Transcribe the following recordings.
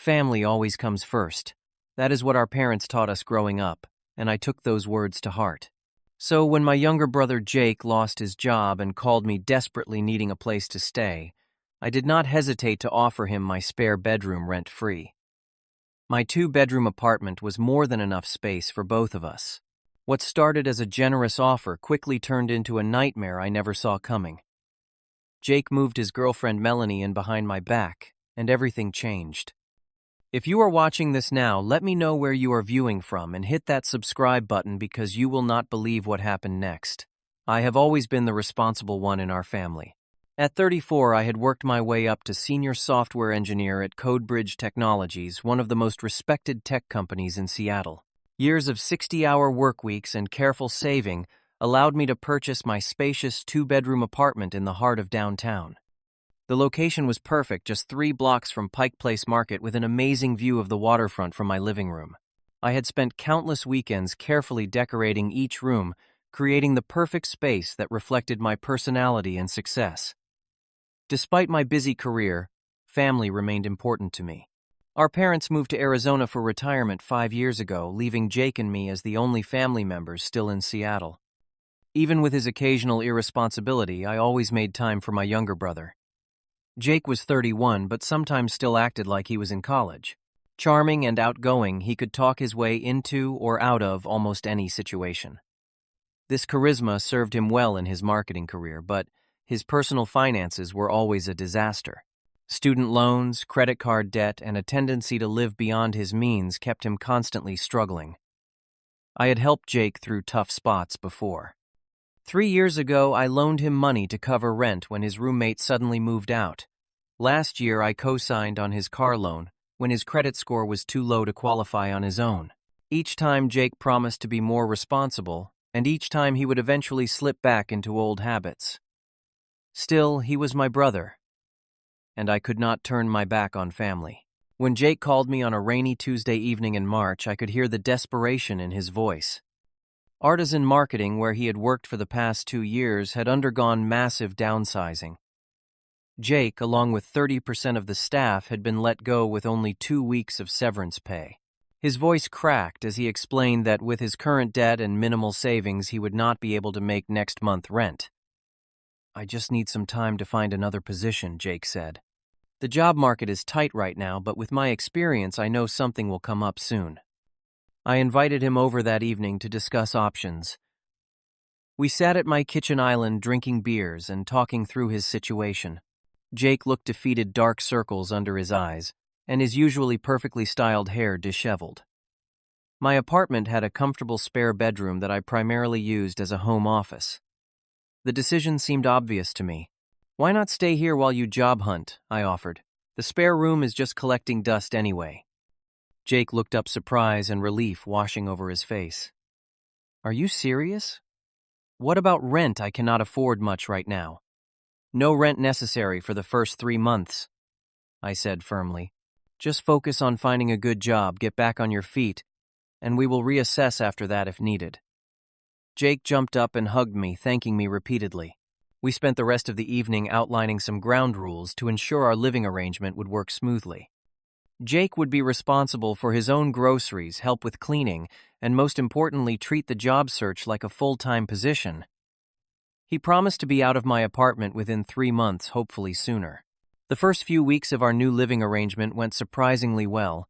Family always comes first. That is what our parents taught us growing up, and I took those words to heart. So when my younger brother Jake lost his job and called me desperately needing a place to stay, I did not hesitate to offer him my spare bedroom rent-free. My two-bedroom apartment was more than enough space for both of us. What started as a generous offer quickly turned into a nightmare I never saw coming. Jake moved his girlfriend Melanie in behind my back, and everything changed. If you are watching this now, let me know where you are viewing from and hit that subscribe button because you will not believe what happened next. I have always been the responsible one in our family. At 34, I had worked my way up to senior software engineer at CodeBridge Technologies, one of the most respected tech companies in Seattle. Years of 60-hour work weeks and careful saving allowed me to purchase my spacious two-bedroom apartment in the heart of downtown. The location was perfect, just 3 blocks from Pike Place Market with an amazing view of the waterfront from my living room. I had spent countless weekends carefully decorating each room, creating the perfect space that reflected my personality and success. Despite my busy career, family remained important to me. Our parents moved to Arizona for retirement 5 years ago, leaving Jake and me as the only family members still in Seattle. Even with his occasional irresponsibility, I always made time for my younger brother. Jake was 31, but sometimes still acted like he was in college. Charming and outgoing, he could talk his way into or out of almost any situation. This charisma served him well in his marketing career, but his personal finances were always a disaster. Student loans, credit card debt, and a tendency to live beyond his means kept him constantly struggling. I had helped Jake through tough spots before. 3 years ago, I loaned him money to cover rent when his roommate suddenly moved out. Last year, I co-signed on his car loan when his credit score was too low to qualify on his own. Each time Jake promised to be more responsible, and each time he would eventually slip back into old habits. Still, he was my brother, and I could not turn my back on family. When Jake called me on a rainy Tuesday evening in March, I could hear the desperation in his voice. Artisan marketing, where he had worked for the past 2 years, had undergone massive downsizing. Jake, along with 30% of the staff, had been let go with only 2 weeks of severance pay. His voice cracked as he explained that with his current debt and minimal savings, he would not be able to make next month's rent. "I just need some time to find another position," Jake said. "The job market is tight right now, but with my experience, I know something will come up soon." I invited him over that evening to discuss options. We sat at my kitchen island drinking beers and talking through his situation. Jake looked defeated, dark circles under his eyes, and his usually perfectly styled hair disheveled. My apartment had a comfortable spare bedroom that I primarily used as a home office. The decision seemed obvious to me. "Why not stay here while you job hunt?" I offered. "The spare room is just collecting dust anyway." Jake looked up, surprise and relief washing over his face. "Are you serious? What about rent? I cannot afford much right now." "No rent necessary for the first 3 months," I said firmly. "Just focus on finding a good job, get back on your feet, and we will reassess after that if needed." Jake jumped up and hugged me, thanking me repeatedly. We spent the rest of the evening outlining some ground rules to ensure our living arrangement would work smoothly. Jake would be responsible for his own groceries, help with cleaning, and most importantly, treat the job search like a full-time position. He promised to be out of my apartment within 3 months, hopefully sooner. The first few weeks of our new living arrangement went surprisingly well.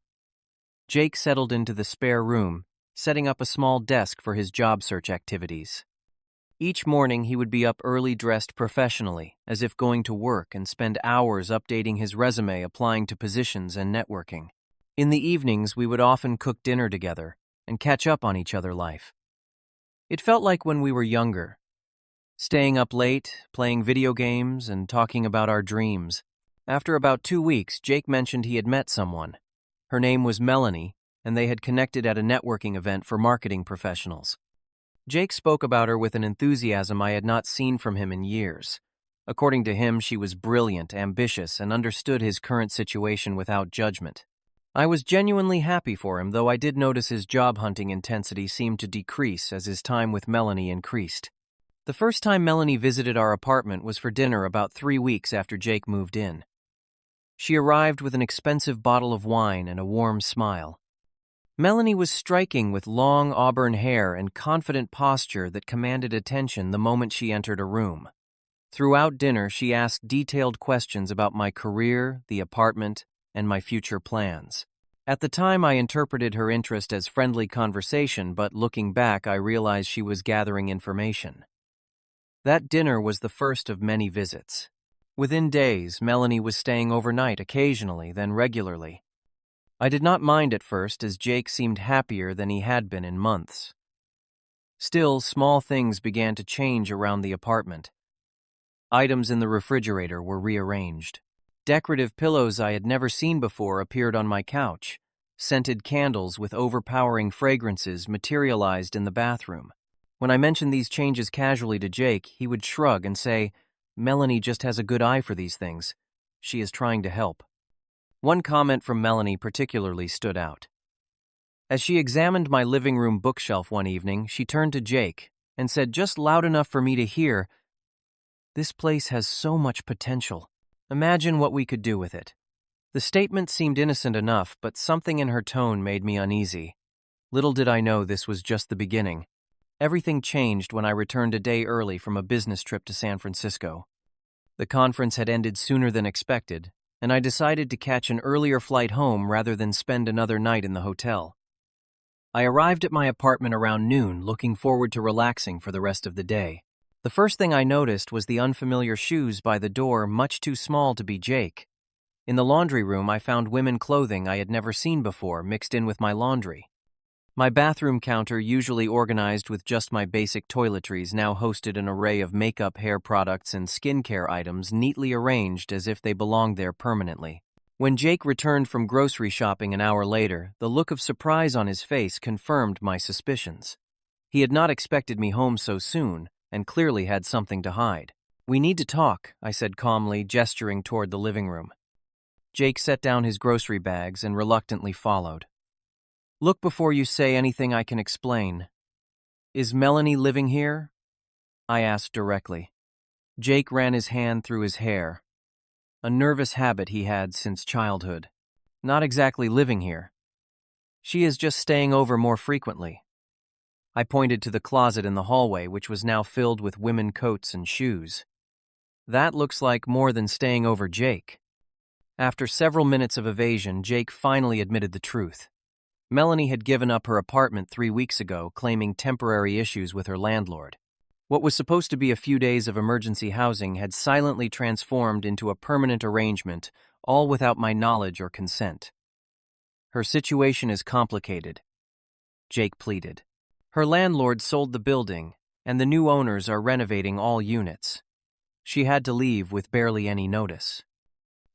Jake settled into the spare room, setting up a small desk for his job search activities. Each morning he would be up early, dressed professionally, as if going to work, and spend hours updating his resume, applying to positions, and networking. In the evenings, we would often cook dinner together and catch up on each other's life. It felt like when we were younger, staying up late, playing video games, and talking about our dreams. After about 2 weeks, Jake mentioned he had met someone. Her name was Melanie, and they had connected at a networking event for marketing professionals. Jake spoke about her with an enthusiasm I had not seen from him in years. According to him, she was brilliant, ambitious, and understood his current situation without judgment. I was genuinely happy for him, though I did notice his job hunting intensity seemed to decrease as his time with Melanie increased. The first time Melanie visited our apartment was for dinner about 3 weeks after Jake moved in. She arrived with an expensive bottle of wine and a warm smile. Melanie was striking with long auburn hair and confident posture that commanded attention the moment she entered a room. Throughout dinner, she asked detailed questions about my career, the apartment, and my future plans. At the time, I interpreted her interest as friendly conversation, but looking back, I realized she was gathering information. That dinner was the first of many visits. Within days, Melanie was staying overnight occasionally, then regularly. I did not mind at first, as Jake seemed happier than he had been in months. Still, small things began to change around the apartment. Items in the refrigerator were rearranged. Decorative pillows I had never seen before appeared on my couch. Scented candles with overpowering fragrances materialized in the bathroom. When I mentioned these changes casually to Jake, he would shrug and say, "Melanie just has a good eye for these things. She is trying to help." One comment from Melanie particularly stood out. As she examined my living room bookshelf one evening, she turned to Jake and said just loud enough for me to hear, "This place has so much potential. Imagine what we could do with it." The statement seemed innocent enough, but something in her tone made me uneasy. Little did I know this was just the beginning. Everything changed when I returned a day early from a business trip to San Francisco. The conference had ended sooner than expected, and I decided to catch an earlier flight home rather than spend another night in the hotel. I arrived at my apartment around noon, looking forward to relaxing for the rest of the day. The first thing I noticed was the unfamiliar shoes by the door, much too small to be Jake. In the laundry room, I found women clothing I had never seen before mixed in with my laundry. My bathroom counter, usually organized with just my basic toiletries, now hosted an array of makeup, hair products, and skincare items neatly arranged as if they belonged there permanently. When Jake returned from grocery shopping an hour later, the look of surprise on his face confirmed my suspicions. He had not expected me home so soon, and clearly had something to hide. "We need to talk," I said calmly, gesturing toward the living room. Jake set down his grocery bags and reluctantly followed. "Look before you say anything I can explain. Is Melanie living here?" I asked directly. Jake ran his hand through his hair, a nervous habit he had since childhood. "Not exactly living here. She is just staying over more frequently." I pointed to the closet in the hallway, which was now filled with women coats and shoes. "That looks like more than staying over Jake." After several minutes of evasion, Jake finally admitted the truth. Melanie had given up her apartment 3 weeks ago, claiming temporary issues with her landlord. What was supposed to be a few days of emergency housing had silently transformed into a permanent arrangement, all without my knowledge or consent. "Her situation is complicated," Jake pleaded. "Her landlord sold the building, and the new owners are renovating all units. She had to leave with barely any notice.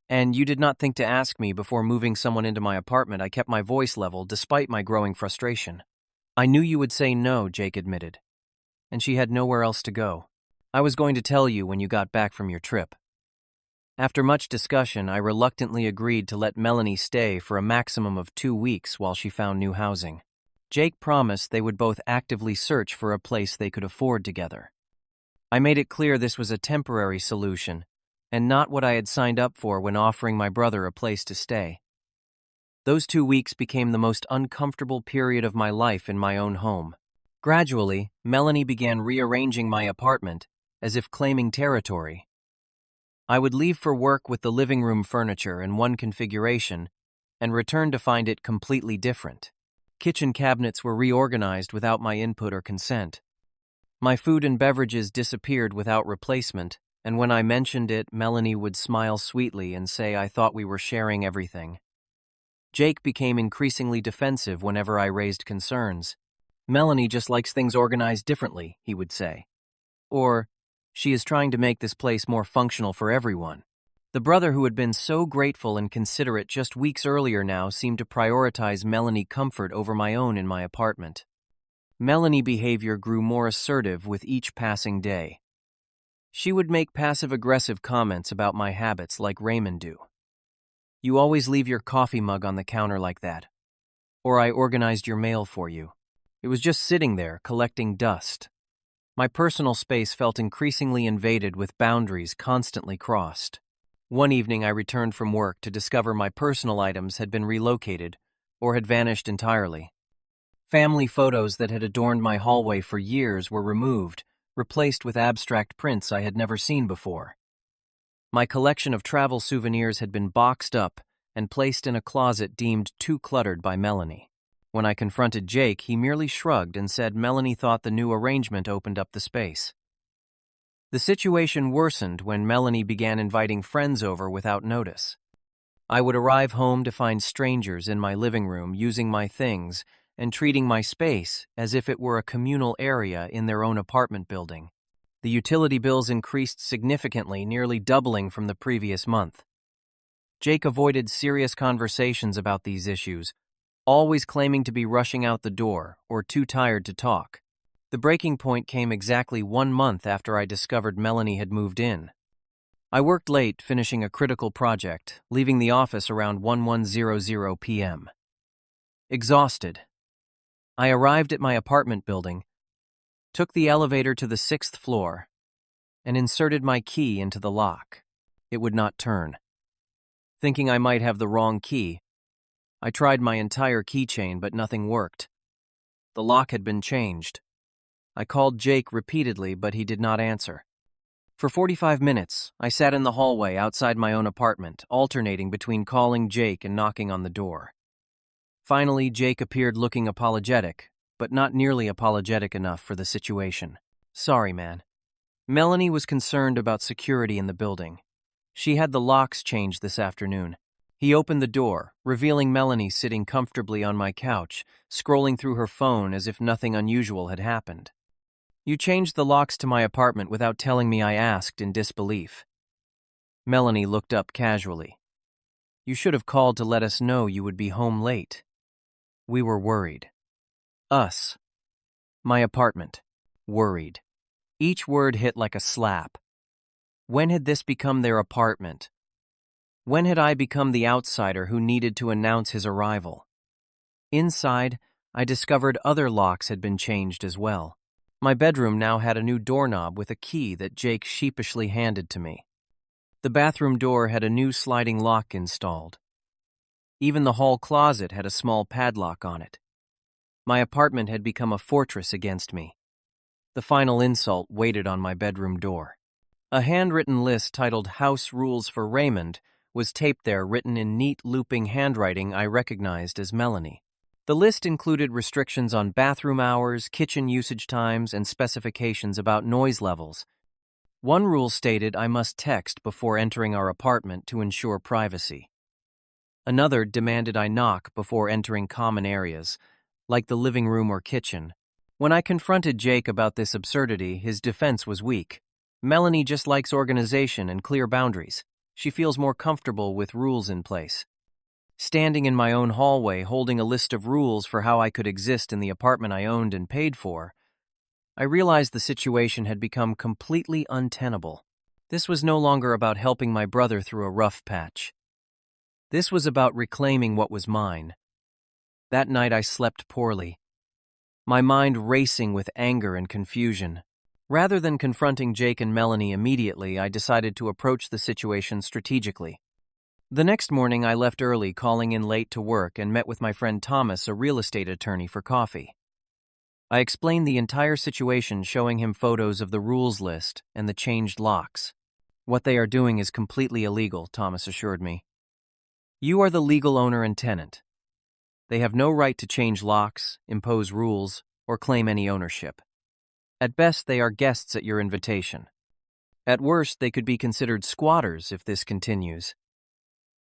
And you did not think to ask me before moving someone into my apartment." I kept my voice level despite my growing frustration. "I knew you would say no," Jake admitted. "And she had nowhere else to go. I was going to tell you when you got back from your trip." After much discussion, I reluctantly agreed to let Melanie stay for a maximum of 2 weeks while she found new housing. Jake promised they would both actively search for a place they could afford together. I made it clear this was a temporary solution, and not what I had signed up for when offering my brother a place to stay. Those 2 weeks became the most uncomfortable period of my life in my own home. Gradually, Melanie began rearranging my apartment, as if claiming territory. I would leave for work with the living room furniture in one configuration, and return to find it completely different. Kitchen cabinets were reorganized without my input or consent. My food and beverages disappeared without replacement, and when I mentioned it, Melanie would smile sweetly and say I thought we were sharing everything. Jake became increasingly defensive whenever I raised concerns. "Melanie just likes things organized differently," he would say. Or, "She is trying to make this place more functional for everyone." The brother who had been so grateful and considerate just weeks earlier now seemed to prioritize Melanie comfort over my own in my apartment. Melanie behavior grew more assertive with each passing day. She would make passive-aggressive comments about my habits like Raymond do. "You always leave your coffee mug on the counter like that." Or, "I organized your mail for you. It was just sitting there, collecting dust." My personal space felt increasingly invaded with boundaries constantly crossed. One evening, I returned from work to discover my personal items had been relocated or had vanished entirely. Family photos that had adorned my hallway for years were removed, replaced with abstract prints I had never seen before. My collection of travel souvenirs had been boxed up and placed in a closet deemed too cluttered by Melanie. When I confronted Jake, he merely shrugged and said Melanie thought the new arrangement opened up the space. The situation worsened when Melanie began inviting friends over without notice. I would arrive home to find strangers in my living room using my things and treating my space as if it were a communal area in their own apartment building. The utility bills increased significantly, nearly doubling from the previous month. Jake avoided serious conversations about these issues, always claiming to be rushing out the door or too tired to talk. The breaking point came exactly 1 month after I discovered Melanie had moved in. I worked late, finishing a critical project, leaving the office around 11:00 p.m. Exhausted, I arrived at my apartment building, took the elevator to the 6th floor, and inserted my key into the lock. It would not turn. Thinking I might have the wrong key, I tried my entire keychain, but nothing worked. The lock had been changed. I called Jake repeatedly, but he did not answer. For 45 minutes, I sat in the hallway outside my own apartment, alternating between calling Jake and knocking on the door. Finally, Jake appeared looking apologetic, but not nearly apologetic enough for the situation. Sorry, man. Melanie was concerned about security in the building. She had the locks changed this afternoon. He opened the door, revealing Melanie sitting comfortably on my couch, scrolling through her phone as if nothing unusual had happened. You changed the locks to my apartment without telling me, I asked in disbelief. Melanie looked up casually. You should have called to let us know you would be home late. We were worried. Us. My apartment. Worried. Each word hit like a slap. When had this become their apartment? When had I become the outsider who needed to announce his arrival? Inside, I discovered other locks had been changed as well. My bedroom now had a new doorknob with a key that Jake sheepishly handed to me. The bathroom door had a new sliding lock installed. Even the hall closet had a small padlock on it. My apartment had become a fortress against me. The final insult waited on my bedroom door. A handwritten list titled House Rules for Raymond was taped there, written in neat, looping handwriting I recognized as Melanie. The list included restrictions on bathroom hours, kitchen usage times, and specifications about noise levels. One rule stated I must text before entering our apartment to ensure privacy. Another demanded I knock before entering common areas, like the living room or kitchen. When I confronted Jake about this absurdity, his defense was weak. Melanie just likes organization and clear boundaries. She feels more comfortable with rules in place. Standing in my own hallway, holding a list of rules for how I could exist in the apartment I owned and paid for, I realized the situation had become completely untenable. This was no longer about helping my brother through a rough patch. This was about reclaiming what was mine. That night I slept poorly, my mind racing with anger and confusion. Rather than confronting Jake and Melanie immediately, I decided to approach the situation strategically. The next morning, I left early, calling in late to work, and met with my friend Thomas, a real estate attorney, for coffee. I explained the entire situation, showing him photos of the rules list and the changed locks. What they are doing is completely illegal, Thomas assured me. You are the legal owner and tenant. They have no right to change locks, impose rules, or claim any ownership. At best, they are guests at your invitation. At worst, they could be considered squatters if this continues.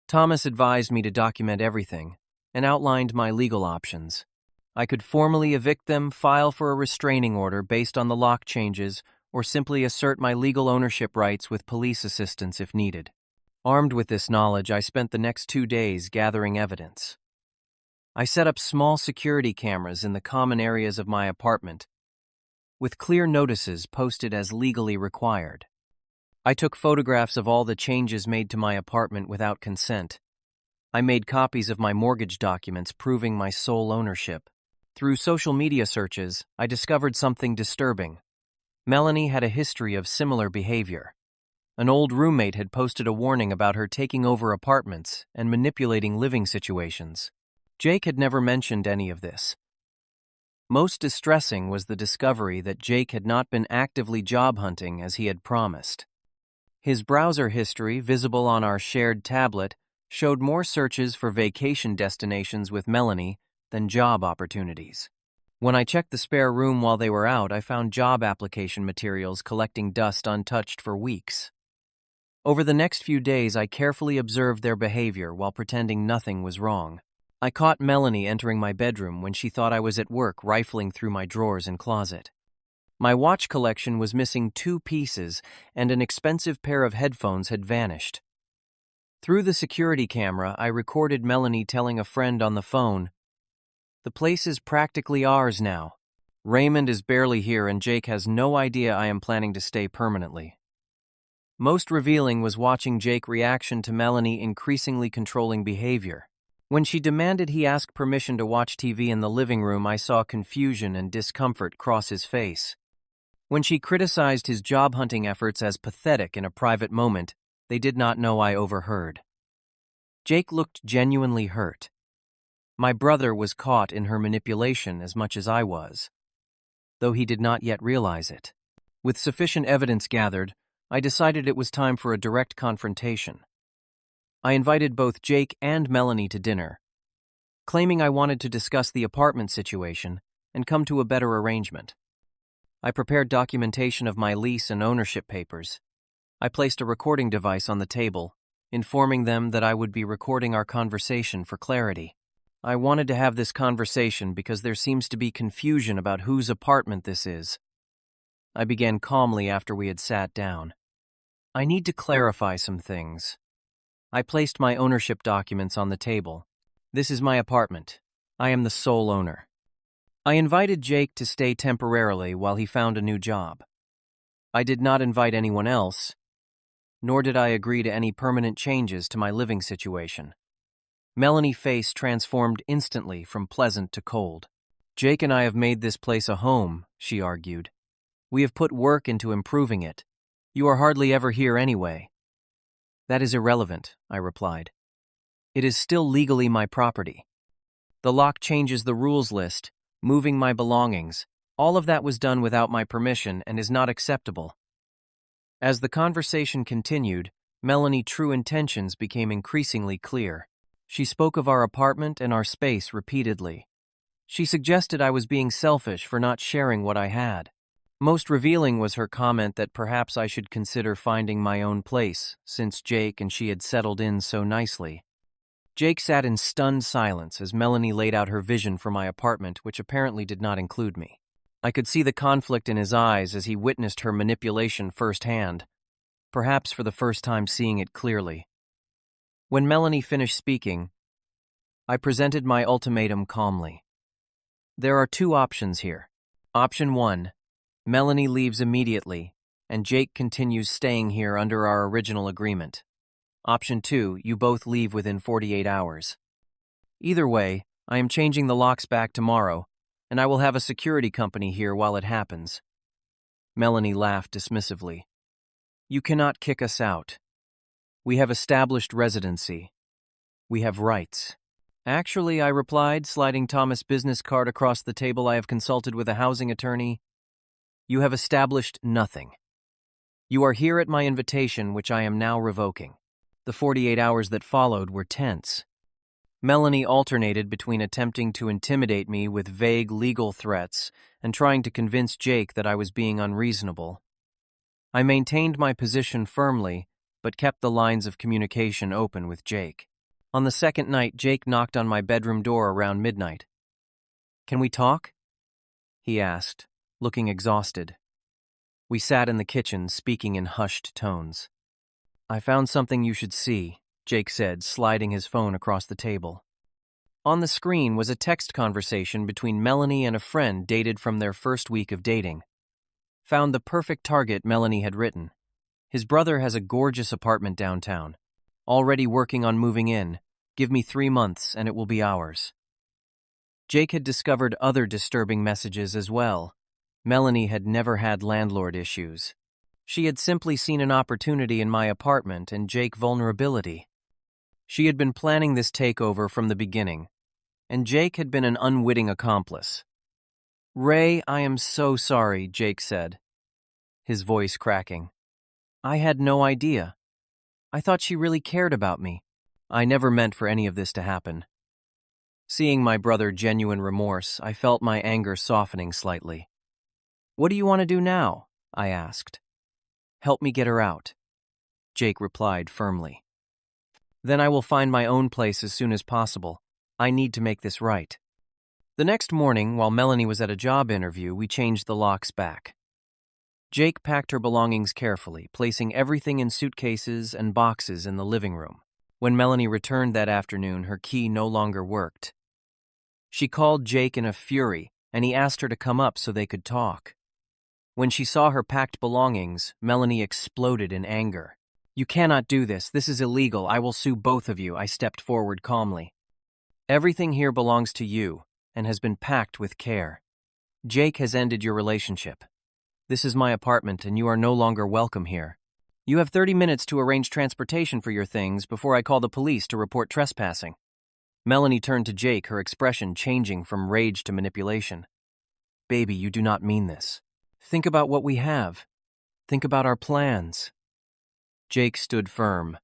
Thomas advised me to document everything and outlined my legal options. I could formally evict them, file for a restraining order based on the lock changes, or simply assert my legal ownership rights with police assistance if needed. Armed with this knowledge, I spent the next 2 days gathering evidence. I set up small security cameras in the common areas of my apartment, with clear notices posted as legally required. I took photographs of all the changes made to my apartment without consent. I made copies of my mortgage documents proving my sole ownership. Through social media searches, I discovered something disturbing. Melanie had a history of similar behavior. An old roommate had posted a warning about her taking over apartments and manipulating living situations. Jake had never mentioned any of this. Most distressing was the discovery that Jake had not been actively job hunting as he had promised. His browser history, visible on our shared tablet, showed more searches for vacation destinations with Melanie than job opportunities. When I checked the spare room while they were out, I found job application materials collecting dust untouched for weeks. Over the next few days, I carefully observed their behavior while pretending nothing was wrong. I caught Melanie entering my bedroom when she thought I was at work, rifling through my drawers and closet. My watch collection was missing 2 pieces, and an expensive pair of headphones had vanished. Through the security camera, I recorded Melanie telling a friend on the phone, "The place is practically ours now. Raymond is barely here and Jake has no idea I am planning to stay permanently." Most revealing was watching Jake's reaction to Melanie increasingly controlling behavior. When she demanded he ask permission to watch TV in the living room, I saw confusion and discomfort cross his face. When she criticized his job hunting efforts as pathetic in a private moment, they did not know I overheard. Jake looked genuinely hurt. My brother was caught in her manipulation as much as I was, though he did not yet realize it. With sufficient evidence gathered, I decided it was time for a direct confrontation. I invited both Jake and Melanie to dinner, claiming I wanted to discuss the apartment situation and come to a better arrangement. I prepared documentation of my lease and ownership papers. I placed a recording device on the table, informing them that I would be recording our conversation for clarity. I wanted to have this conversation because there seems to be confusion about whose apartment this is. I began calmly after we had sat down. I need to clarify some things. I placed my ownership documents on the table. This is my apartment. I am the sole owner. I invited Jake to stay temporarily while he found a new job. I did not invite anyone else, nor did I agree to any permanent changes to my living situation. Melanie's face transformed instantly from pleasant to cold. "Jake and I have made this place a home," she argued. "We have put work into improving it. You are hardly ever here anyway." "That is irrelevant," I replied. "It is still legally my property. The lock changes the rules list, moving my belongings. All of that was done without my permission and is not acceptable." As the conversation continued, Melanie's true intentions became increasingly clear. She spoke of our apartment and our space repeatedly. She suggested I was being selfish for not sharing what I had. Most revealing was her comment that perhaps I should consider finding my own place, since Jake and she had settled in so nicely. Jake sat in stunned silence as Melanie laid out her vision for my apartment, which apparently did not include me. I could see the conflict in his eyes as he witnessed her manipulation firsthand, perhaps for the first time seeing it clearly. When Melanie finished speaking, I presented my ultimatum calmly. There are 2 options here. Option 1, Melanie leaves immediately, and Jake continues staying here under our original agreement. Option 2, you both leave within 48 hours. Either way, I am changing the locks back tomorrow, and I will have a security company here while it happens. Melanie laughed dismissively. "You cannot kick us out. We have established residency. We have rights." "Actually," I replied, sliding Thomas' business card across the table, "I have consulted with a housing attorney. You have established nothing. You are here at my invitation, which I am now revoking." The 48 hours that followed were tense. Melanie alternated between attempting to intimidate me with vague legal threats and trying to convince Jake that I was being unreasonable. I maintained my position firmly, but kept the lines of communication open with Jake. On the second night, Jake knocked on my bedroom door around midnight. "Can we talk?" he asked, looking exhausted. We sat in the kitchen, speaking in hushed tones. "I found something you should see," Jake said, sliding his phone across the table. On the screen was a text conversation between Melanie and a friend dated from their first week of dating. "Found the perfect target," Melanie had written. "His brother has a gorgeous apartment downtown. Already working on moving in. Give me 3 months and it will be ours." Jake had discovered other disturbing messages as well. Melanie had never had landlord issues. She had simply seen an opportunity in my apartment and Jake's vulnerability. She had been planning this takeover from the beginning, and Jake had been an unwitting accomplice. "Ray, I am so sorry," Jake said, his voice cracking. "I had no idea. I thought she really cared about me. I never meant for any of this to happen." Seeing my brother's genuine remorse, I felt my anger softening slightly. "What do you want to do now?" I asked. "Help me get her out," Jake replied firmly. "Then I will find my own place as soon as possible. I need to make this right." The next morning, while Melanie was at a job interview, we changed the locks back. Jake packed her belongings carefully, placing everything in suitcases and boxes in the living room. When Melanie returned that afternoon, her key no longer worked. She called Jake in a fury, and he asked her to come up so they could talk. When she saw her packed belongings, Melanie exploded in anger. "You cannot do this. This is illegal. I will sue both of you," I stepped forward calmly. "Everything here belongs to you and has been packed with care. Jake has ended your relationship. This is my apartment and you are no longer welcome here. You have 30 minutes to arrange transportation for your things before I call the police to report trespassing." Melanie turned to Jake, her expression changing from rage to manipulation. "Baby, you do not mean this. Think about what we have. Think about our plans." Jake stood firm.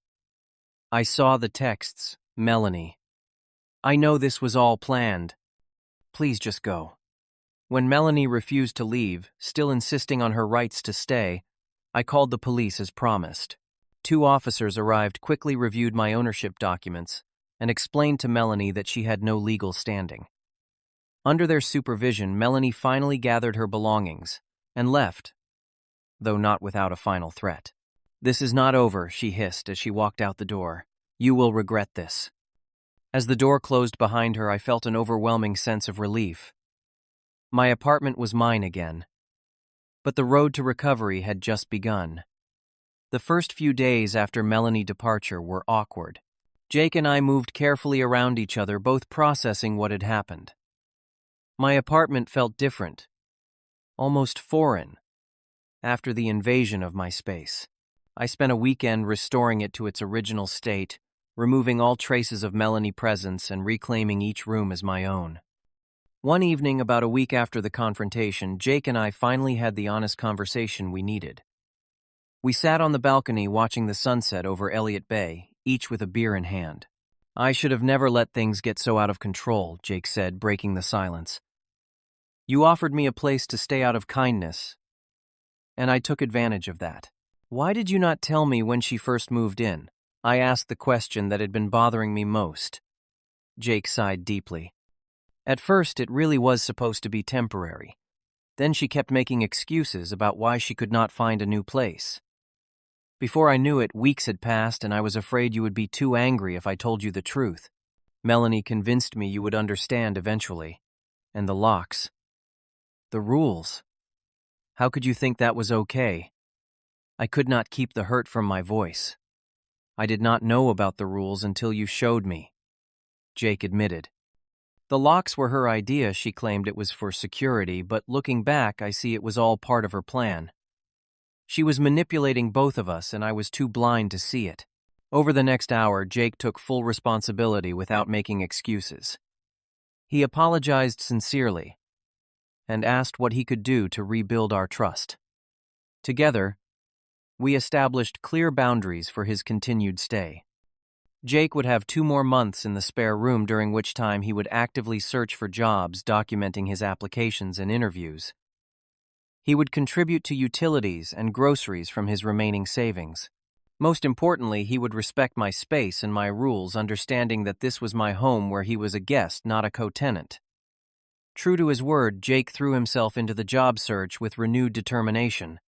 "I saw the texts, Melanie. I know this was all planned. Please just go." When Melanie refused to leave, still insisting on her rights to stay, I called the police as promised. 2 officers arrived, quickly reviewed my ownership documents, and explained to Melanie that she had no legal standing. Under their supervision, Melanie finally gathered her belongings and left, though not without a final threat. "This is not over," she hissed as she walked out the door. "You will regret this." As the door closed behind her, I felt an overwhelming sense of relief. My apartment was mine again. But the road to recovery had just begun. The first few days after Melanie's departure were awkward. Jake and I moved carefully around each other, both processing what had happened. My apartment felt different, almost foreign, after the invasion of my space. I spent a weekend restoring it to its original state, removing all traces of Melanie's presence and reclaiming each room as my own. One evening, about a week after the confrontation, Jake and I finally had the honest conversation we needed. We sat on the balcony watching the sunset over Elliott Bay, each with a beer in hand. "I should have never let things get so out of control," Jake said, breaking the silence. "You offered me a place to stay out of kindness, and I took advantage of that. Why did you not tell me when she first moved in?" I asked the question that had been bothering me most. Jake sighed deeply. "At first, it really was supposed to be temporary. Then she kept making excuses about why she could not find a new place. Before I knew it, weeks had passed, and I was afraid you would be too angry if I told you the truth. Melanie convinced me you would understand eventually. And the locks. The rules. How could you think that was okay?" I could not keep the hurt from my voice. "I did not know about the rules until you showed me," Jake admitted. "The locks were her idea. She claimed it was for security, but looking back, I see it was all part of her plan. She was manipulating both of us, and I was too blind to see it." Over the next hour, Jake took full responsibility without making excuses. He apologized sincerely and asked what he could do to rebuild our trust. Together, we established clear boundaries for his continued stay. Jake would have 2 more months in the spare room, during which time he would actively search for jobs, documenting his applications and interviews. He would contribute to utilities and groceries from his remaining savings. Most importantly, he would respect my space and my rules, understanding that this was my home where he was a guest, not a co-tenant. True to his word, Jake threw himself into the job search with renewed determination.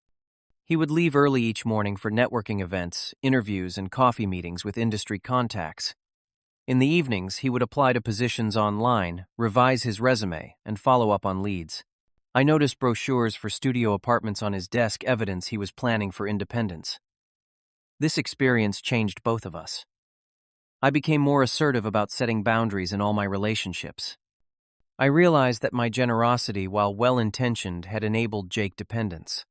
He would leave early each morning for networking events, interviews, and coffee meetings with industry contacts. In the evenings, he would apply to positions online, revise his resume, and follow up on leads. I noticed brochures for studio apartments on his desk, evidence he was planning for independence. This experience changed both of us. I became more assertive about setting boundaries in all my relationships. I realized that my generosity, while well-intentioned, had enabled Jake dependence.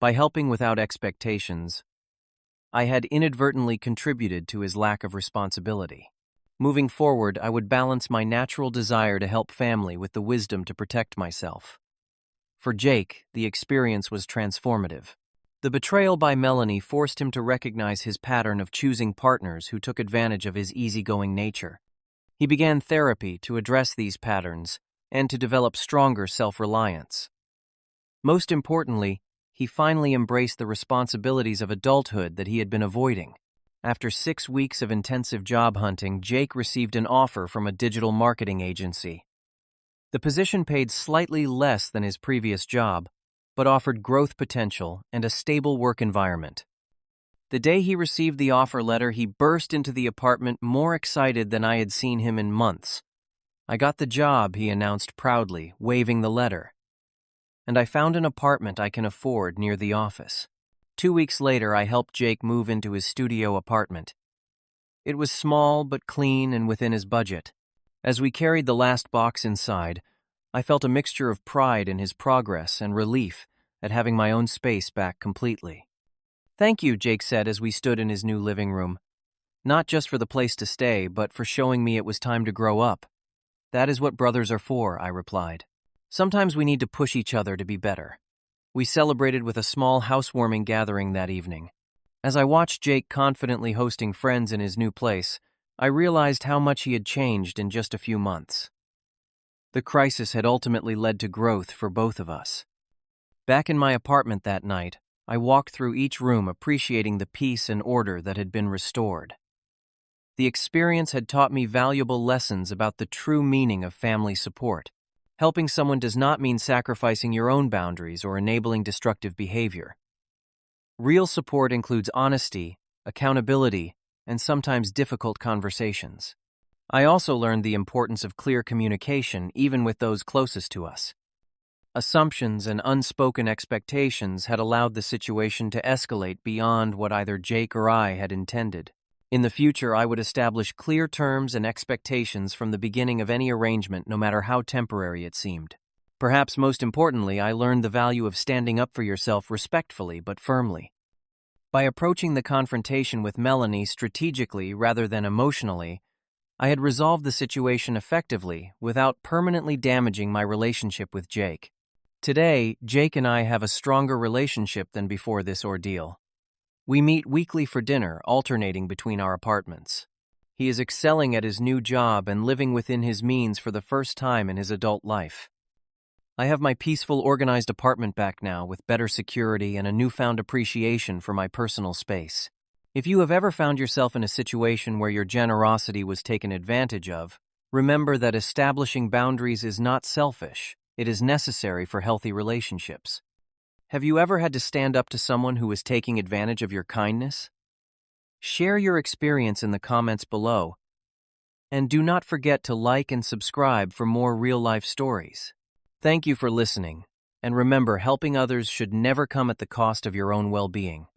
By helping without expectations, I had inadvertently contributed to his lack of responsibility. Moving forward, I would balance my natural desire to help family with the wisdom to protect myself. For Jake, the experience was transformative. The betrayal by Melanie forced him to recognize his pattern of choosing partners who took advantage of his easygoing nature. He began therapy to address these patterns and to develop stronger self-reliance. Most importantly, he finally embraced the responsibilities of adulthood that he had been avoiding. After 6 weeks of intensive job hunting, Jake received an offer from a digital marketing agency. The position paid slightly less than his previous job, but offered growth potential and a stable work environment. The day he received the offer letter, he burst into the apartment more excited than I had seen him in months. "I got the job," he announced proudly, waving the letter. "And I found an apartment I can afford near the office." 2 weeks later, I helped Jake move into his studio apartment. It was small but clean and within his budget. As we carried the last box inside, I felt a mixture of pride in his progress and relief at having my own space back completely. "Thank you," Jake said as we stood in his new living room. "Not just for the place to stay, but for showing me it was time to grow up." "That is what brothers are for," I replied. "Sometimes we need to push each other to be better." We celebrated with a small housewarming gathering that evening. As I watched Jake confidently hosting friends in his new place, I realized how much he had changed in just a few months. The crisis had ultimately led to growth for both of us. Back in my apartment that night, I walked through each room appreciating the peace and order that had been restored. The experience had taught me valuable lessons about the true meaning of family support. Helping someone does not mean sacrificing your own boundaries or enabling destructive behavior. Real support includes honesty, accountability, and sometimes difficult conversations. I also learned the importance of clear communication, even with those closest to us. Assumptions and unspoken expectations had allowed the situation to escalate beyond what either Jake or I had intended. In the future, I would establish clear terms and expectations from the beginning of any arrangement, no matter how temporary it seemed. Perhaps most importantly, I learned the value of standing up for yourself respectfully but firmly. By approaching the confrontation with Melanie strategically rather than emotionally, I had resolved the situation effectively without permanently damaging my relationship with Jake. Today, Jake and I have a stronger relationship than before this ordeal. We meet weekly for dinner, alternating between our apartments. He is excelling at his new job and living within his means for the first time in his adult life. I have my peaceful, organized apartment back now with better security and a newfound appreciation for my personal space. If you have ever found yourself in a situation where your generosity was taken advantage of, remember that establishing boundaries is not selfish. It is necessary for healthy relationships. Have you ever had to stand up to someone who was taking advantage of your kindness? Share your experience in the comments below, and do not forget to like and subscribe for more real-life stories. Thank you for listening, and remember, helping others should never come at the cost of your own well-being.